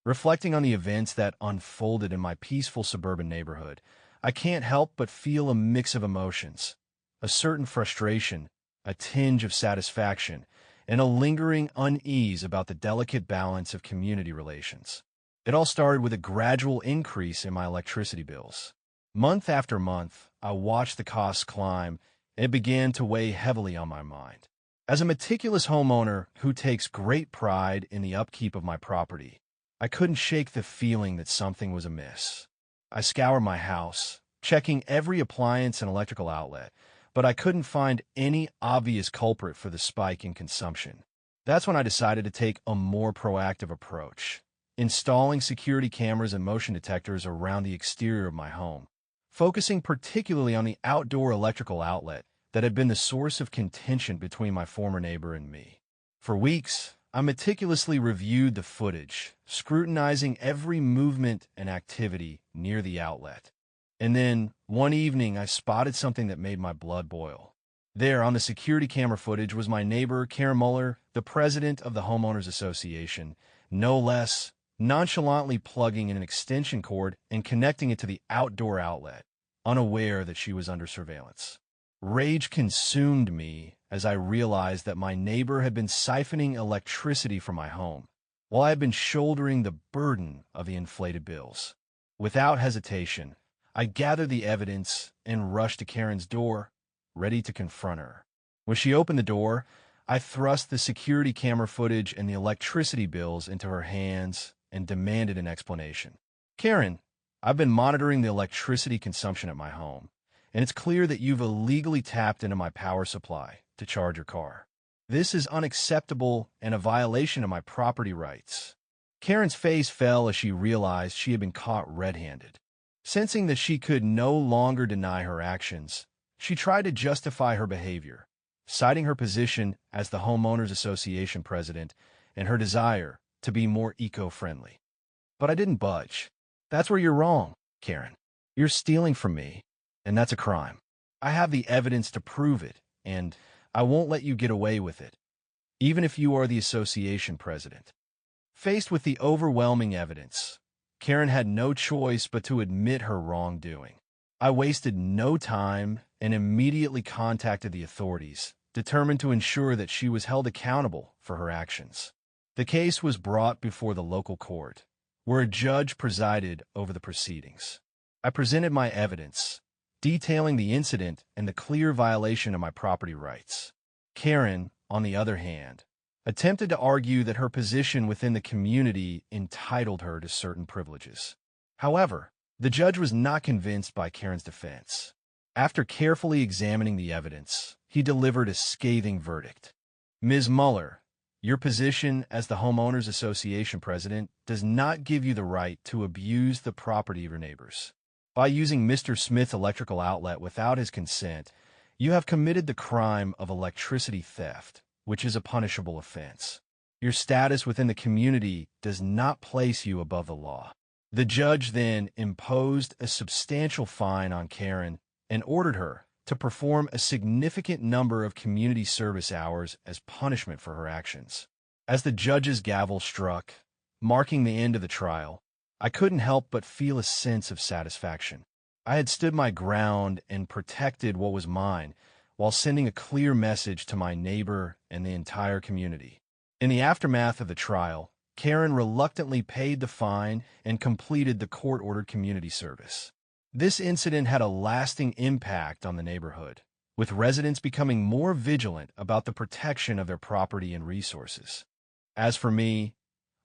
Reflecting on the events that unfolded in my peaceful suburban neighborhood, I can't help but feel a mix of emotions, a certain frustration, a tinge of satisfaction, and a lingering unease about the delicate balance of community relations. It all started with a gradual increase in my electricity bills. Month after month, I watched the costs climb, and it began to weigh heavily on my mind. As a meticulous homeowner who takes great pride in the upkeep of my property, I couldn't shake the feeling that something was amiss. I scoured my house, checking every appliance and electrical outlet, but I couldn't find any obvious culprit for the spike in consumption. That's when I decided to take a more proactive approach, installing security cameras and motion detectors around the exterior of my home, focusing particularly on the outdoor electrical outlet that had been the source of contention between my former neighbor and me. For weeks, I meticulously reviewed the footage, scrutinizing every movement and activity near the outlet. And then, one evening, I spotted something that made my blood boil. There, on the security camera footage, was my neighbor, Karen Müller, the president of the Homeowners Association, no less, nonchalantly plugging in an extension cord and connecting it to the outdoor outlet, unaware that she was under surveillance. Rage consumed me as I realized that my neighbor had been siphoning electricity from my home, while I had been shouldering the burden of the inflated bills. Without hesitation, I gathered the evidence and rushed to Karen's door, ready to confront her. When she opened the door, I thrust the security camera footage and the electricity bills into her hands and demanded an explanation. "Karen, I've been monitoring the electricity consumption at my home, and it's clear that you've illegally tapped into my power supply to charge your car. This is unacceptable and a violation of my property rights." Karen's face fell as she realized she had been caught red-handed. Sensing that she could no longer deny her actions, she tried to justify her behavior, citing her position as the Homeowners Association president and her desire to be more eco-friendly. But I didn't budge. "That's where you're wrong, Karen. You're stealing from me, and that's a crime. I have the evidence to prove it, and I won't let you get away with it, even if you are the association president." Faced with the overwhelming evidence, Karen had no choice but to admit her wrongdoing. I wasted no time and immediately contacted the authorities, determined to ensure that she was held accountable for her actions. The case was brought before the local court, where a judge presided over the proceedings. I presented my evidence, detailing the incident and the clear violation of my property rights. Karen, on the other hand, attempted to argue that her position within the community entitled her to certain privileges. However, the judge was not convinced by Karen's defense. After carefully examining the evidence, he delivered a scathing verdict. "Ms. Müller, your position as the Homeowners Association president does not give you the right to abuse the property of your neighbors. By using Mr. Smith's electrical outlet without his consent, you have committed the crime of electricity theft, which is a punishable offense. Your status within the community does not place you above the law." The judge then imposed a substantial fine on Karen and ordered her to perform a significant number of community service hours as punishment for her actions. As the judge's gavel struck, marking the end of the trial, I couldn't help but feel a sense of satisfaction. I had stood my ground and protected what was mine, while sending a clear message to my neighbor and the entire community. In the aftermath of the trial, Karen reluctantly paid the fine and completed the court-ordered community service. This incident had a lasting impact on the neighborhood, with residents becoming more vigilant about the protection of their property and resources. As for me,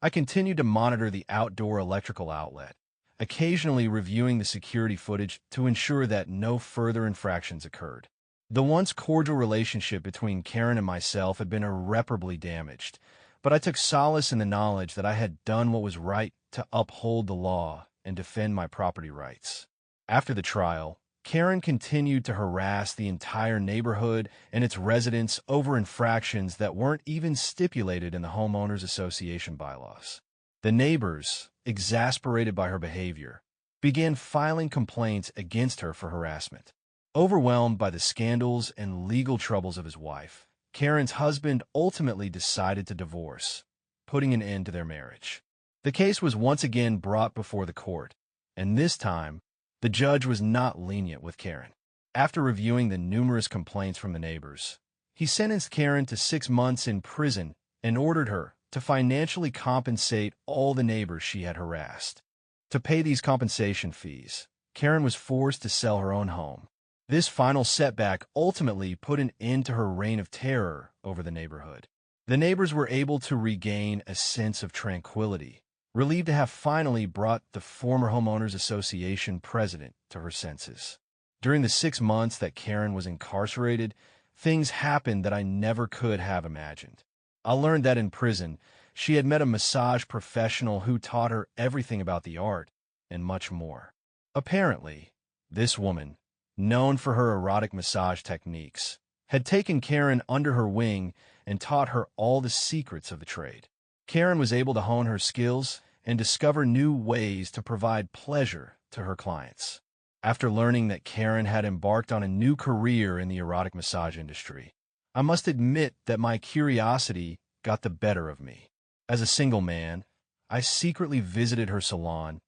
I continued to monitor the outdoor electrical outlet, occasionally reviewing the security footage to ensure that no further infractions occurred. The once cordial relationship between Karen and myself had been irreparably damaged, but I took solace in the knowledge that I had done what was right to uphold the law and defend my property rights. After the trial, Karen continued to harass the entire neighborhood and its residents over infractions that weren't even stipulated in the Homeowners Association bylaws. The neighbors, exasperated by her behavior, began filing complaints against her for harassment. Overwhelmed by the scandals and legal troubles of his wife, Karen's husband ultimately decided to divorce, putting an end to their marriage. The case was once again brought before the court, and this time, the judge was not lenient with Karen. After reviewing the numerous complaints from the neighbors, he sentenced Karen to 6 months in prison and ordered her to financially compensate all the neighbors she had harassed. To pay these compensation fees, Karen was forced to sell her own home. This final setback ultimately put an end to her reign of terror over the neighborhood. The neighbors were able to regain a sense of tranquility, relieved to have finally brought the former Homeowners Association president to her senses. During the 6 months that Karen was incarcerated, things happened that I never could have imagined. I learned that in prison, she had met a massage professional who taught her everything about the art and much more. Apparently, this woman, known for her erotic massage techniques, had taken Karen under her wing and taught her all the secrets of the trade. Karen was able to hone her skills and discover new ways to provide pleasure to her clients. After learning that Karen had embarked on a new career in the erotic massage industry, I must admit that my curiosity got the better of me. As a single man, I secretly visited her salon,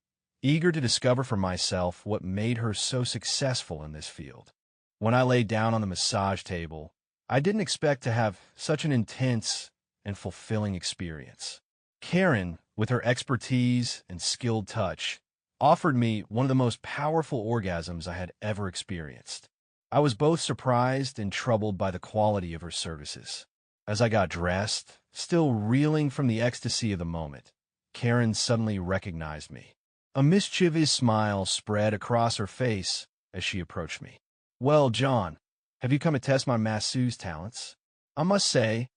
eager to discover for myself what made her so successful in this field. When I lay down on the massage table, I didn't expect to have such an intense and fulfilling experience. Karen, with her expertise and skilled touch, offered me one of the most powerful orgasms I had ever experienced. I was both surprised and troubled by the quality of her services. As I got dressed, still reeling from the ecstasy of the moment, Karen suddenly recognized me. A mischievous smile spread across her face as she approached me. "Well, John, have you come to test my masseuse talents? I must say,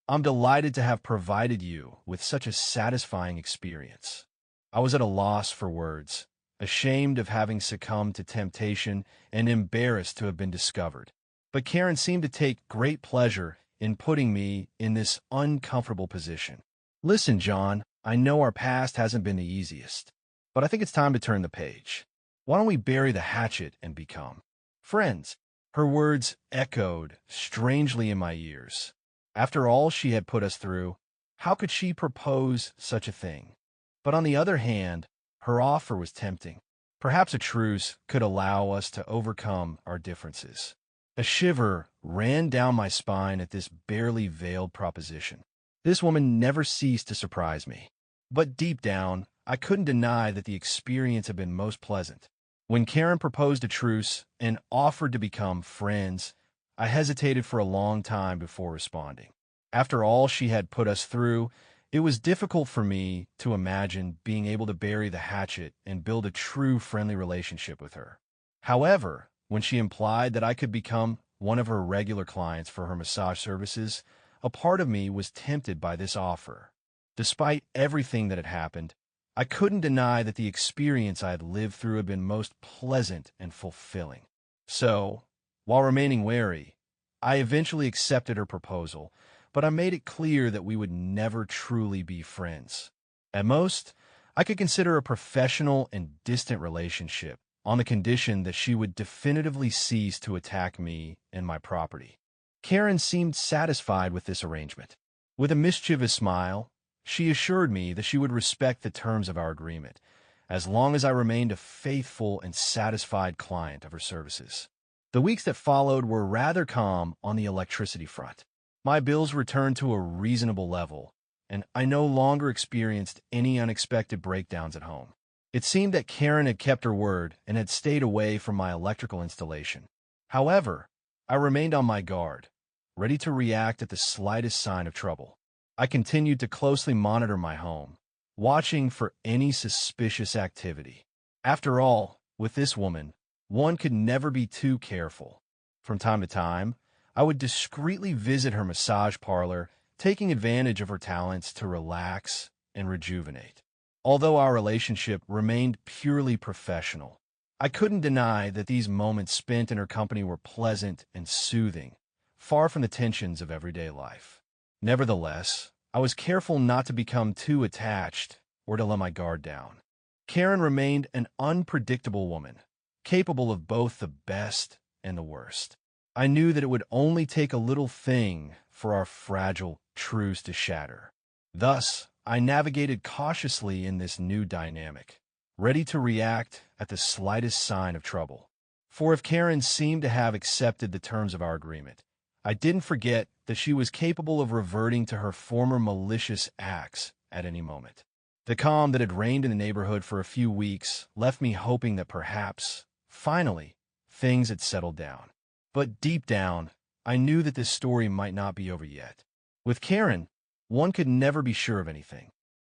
I'm delighted to have provided you with such a satisfying experience." I was at a loss for words, ashamed of having succumbed to temptation and embarrassed to have been discovered. But Karen seemed to take great pleasure in putting me in this uncomfortable position. "Listen, John, I know our past hasn't been the easiest, but I think it's time to turn the page. Why don't we bury the hatchet and become friends?" Her words echoed strangely in my ears. After all she had put us through, how could she propose such a thing? But on the other hand, her offer was tempting. Perhaps a truce could allow us to overcome our differences. A shiver ran down my spine at this barely veiled proposition. This woman never ceased to surprise me. But deep down, I couldn't deny that the experience had been most pleasant. When Karen proposed a truce and offered to become friends, I hesitated for a long time before responding. After all she had put us through, it was difficult for me to imagine being able to bury the hatchet and build a true friendly relationship with her. However, when she implied that I could become one of her regular clients for her massage services, a part of me was tempted by this offer. Despite everything that had happened, I couldn't deny that the experience I had lived through had been most pleasant and fulfilling. So, while remaining wary, I eventually accepted her proposal, but I made it clear that we would never truly be friends. At most, I could consider a professional and distant relationship on the condition that she would definitively cease to attack me and my property. Karen seemed satisfied with this arrangement. With a mischievous smile, she assured me that she would respect the terms of our agreement, as long as I remained a faithful and satisfied client of her services. The weeks that followed were rather calm on the electricity front. My bills returned to a reasonable level, and I no longer experienced any unexpected breakdowns at home. It seemed that Karen had kept her word and had stayed away from my electrical installation. However, I remained on my guard, ready to react at the slightest sign of trouble. I continued to closely monitor my home, watching for any suspicious activity. After all, with this woman, one could never be too careful. From time to time, I would discreetly visit her massage parlor, taking advantage of her talents to relax and rejuvenate. Although our relationship remained purely professional, I couldn't deny that these moments spent in her company were pleasant and soothing, far from the tensions of everyday life. Nevertheless, I was careful not to become too attached or to let my guard down. Karen remained an unpredictable woman, capable of both the best and the worst. I knew that it would only take a little thing for our fragile truce to shatter. Thus, I navigated cautiously in this new dynamic, ready to react at the slightest sign of trouble. For if Karen seemed to have accepted the terms of our agreement, I didn't forget that she was capable of reverting to her former malicious acts at any moment. The calm that had reigned in the neighborhood for a few weeks left me hoping that perhaps, finally, things had settled down. But deep down, I knew that this story might not be over yet. With Karen, one could never be sure of anything.